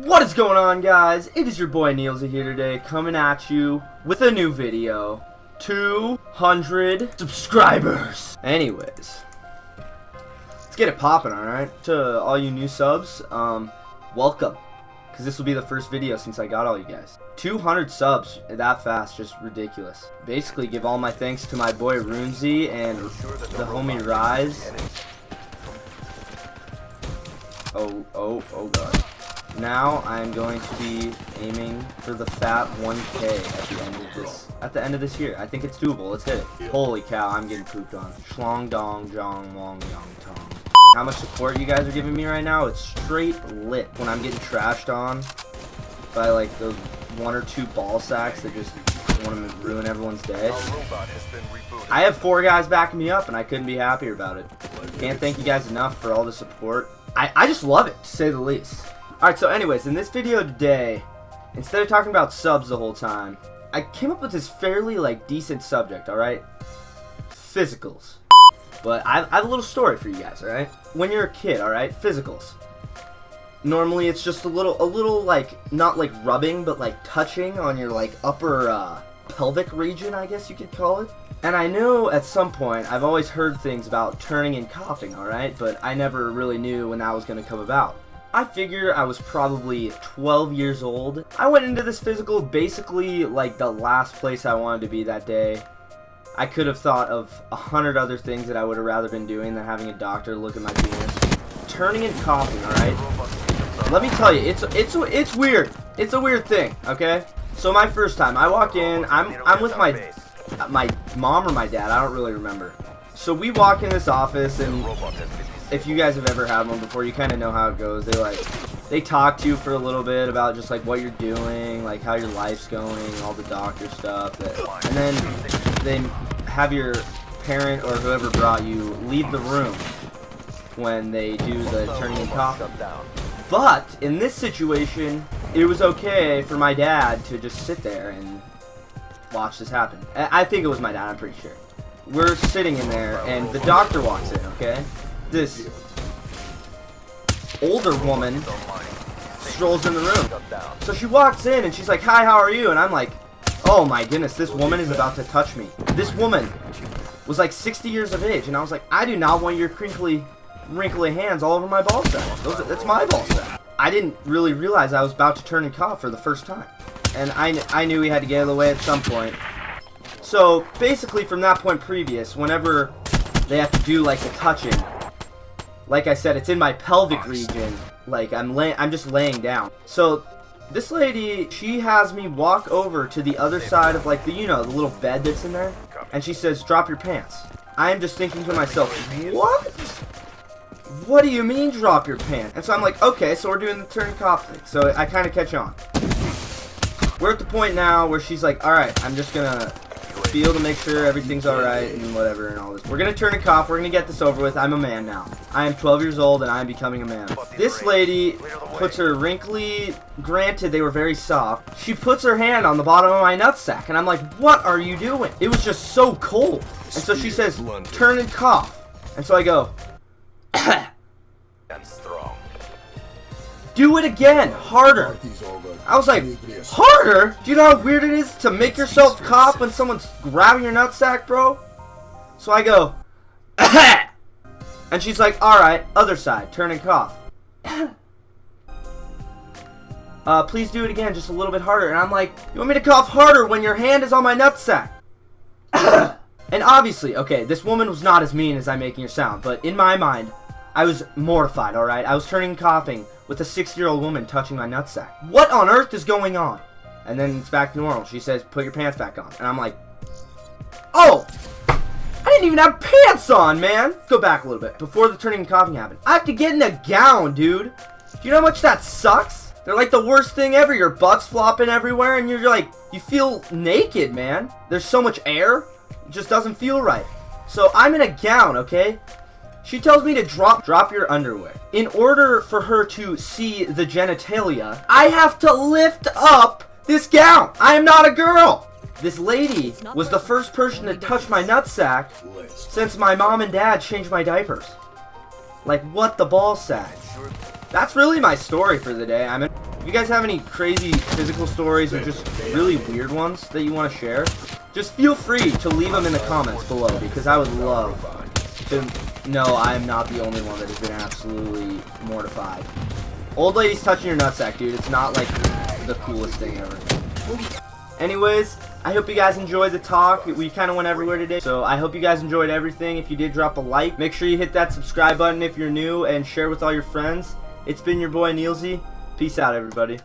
What is going on, guys? It is your boy Nielza here today, coming at you with a new video. 200 subscribers. Anyways, let's get it popping, alright? To all you new subs, welcome. Because this will be the first video since I got all you guys. 200 subs that fast, just ridiculous. Basically, give all my thanks to my boy Runzi and the homie Rise. Oh god. Now I'm going to be aiming for the fat 1K at the end of this year. I think it's doable. Let's hit it. Holy cow, I'm getting pooped on. Schlong dong jong wong yong tong. How much support you guys are giving me right now? It's straight lit. When I'm getting trashed on by like those one or two ball sacks that just want to ruin everyone's day. I have 4 guys backing me up and I couldn't be happier about it. Can't thank you guys enough for all the support. I just love it, to say the least. Alright, so anyways, in this video today, instead of talking about subs the whole time, I came up with this fairly, like, decent subject, alright? Physicals. But I have a little story for you guys, alright? When you're a kid, alright? Physicals. Normally, it's just a little, like, not like rubbing, but like touching on your, like, upper, pelvic region, I guess you could call it. And I know at some point, I've always heard things about turning and coughing, alright? But I never really knew when that was going to come about. I figure I was probably 12 years old. I went into this physical basically like the last place I wanted to be that day. I could have thought of 100 other things that I would have rather been doing than having a doctor look at my penis. Turning and coughing, alright? Let me tell you, it's weird. It's a weird thing, okay? So my first time, I walk in, I'm with my mom or my dad, I don't really remember. So we walk in this office, and if you guys have ever had one before, you kind of know how it goes. They talk to you for a little bit about just like what you're doing, like how your life's going, all the doctor stuff, and then they have your parent or whoever brought you leave the room when they do the turning and coughing. But in this situation, it was okay for my dad to just sit there and watch this happen. I think it was my dad, I'm pretty sure. We're sitting in there, and the doctor walks in, okay? This older woman strolls in the room. So she walks in and she's like, "Hi, how are you?" And I'm like, oh my goodness, this woman is about to touch me. This woman was like 60 years of age, and I was like, I do not want your crinkly, wrinkly hands all over my ball sack. That's my ball sack. I didn't really realize I was about to turn and cough for the first time. And I knew we had to get out of the way at some point. So basically from that point previous, whenever they have to do like the touching, like I said, it's in my pelvic region. Like I'm just laying down. So this lady, she has me walk over to the other side of like the little bed that's in there, and she says, "Drop your pants." I am just thinking to myself, what? What do you mean drop your pants? And so I'm like, okay, so we're doing the turn cough thing. So I kind of catch on. We're at the point now where she's like, alright, I'm just gonna feel to make sure everything's alright and whatever and all this. We're gonna turn and cough. We're gonna get this over with. I'm a man now. I am 12 years old and I am becoming a man. This lady puts her wrinkly, granted they were very soft, she puts her hand on the bottom of my nutsack, and I'm like, what are you doing? It was just so cold. And so she says, turn and cough. And so I go, do it again, harder. I was like, harder? Do you know how weird it is to make yourself cough when someone's grabbing your nutsack, bro? So I go, and she's like, alright, other side, turn and cough. Please do it again, just a little bit harder. And I'm like, you want me to cough harder when your hand is on my nutsack? And obviously, okay, this woman was not as mean as I'm making her sound, but in my mind, I was mortified, alright? I was turning and coughing with a 6-year-old woman touching my nutsack. What on earth is going on? And then it's back to normal. She says, put your pants back on. And I'm like, oh! I didn't even have pants on, man! Let's go back a little bit. Before the turning and coughing happened, I have to get in a gown, dude! Do you know how much that sucks? They're like the worst thing ever. Your butt's flopping everywhere and you're like, you feel naked, man. There's so much air, it just doesn't feel right. So I'm in a gown, okay? She tells me to drop your underwear. In order for her to see the genitalia, I have to lift up this gown. I am not a girl. This lady was the first person to touch my nutsack since my mom and dad changed my diapers. Like, what the ball sack? That's really my story for the day. If you guys have any crazy physical stories or just really weird ones that you want to share, just feel free to leave them in the comments below, because I would love to know I am not the only one that has been absolutely mortified. Old lady's touching your nutsack, dude. It's not like the coolest thing ever. Anyways, I hope you guys enjoyed the talk. We kind of went everywhere today, so I hope you guys enjoyed everything. If you did, drop a like. Make sure you hit that subscribe button if you're new, and share with all your friends. It's been your boy Neilzy. Peace out, everybody.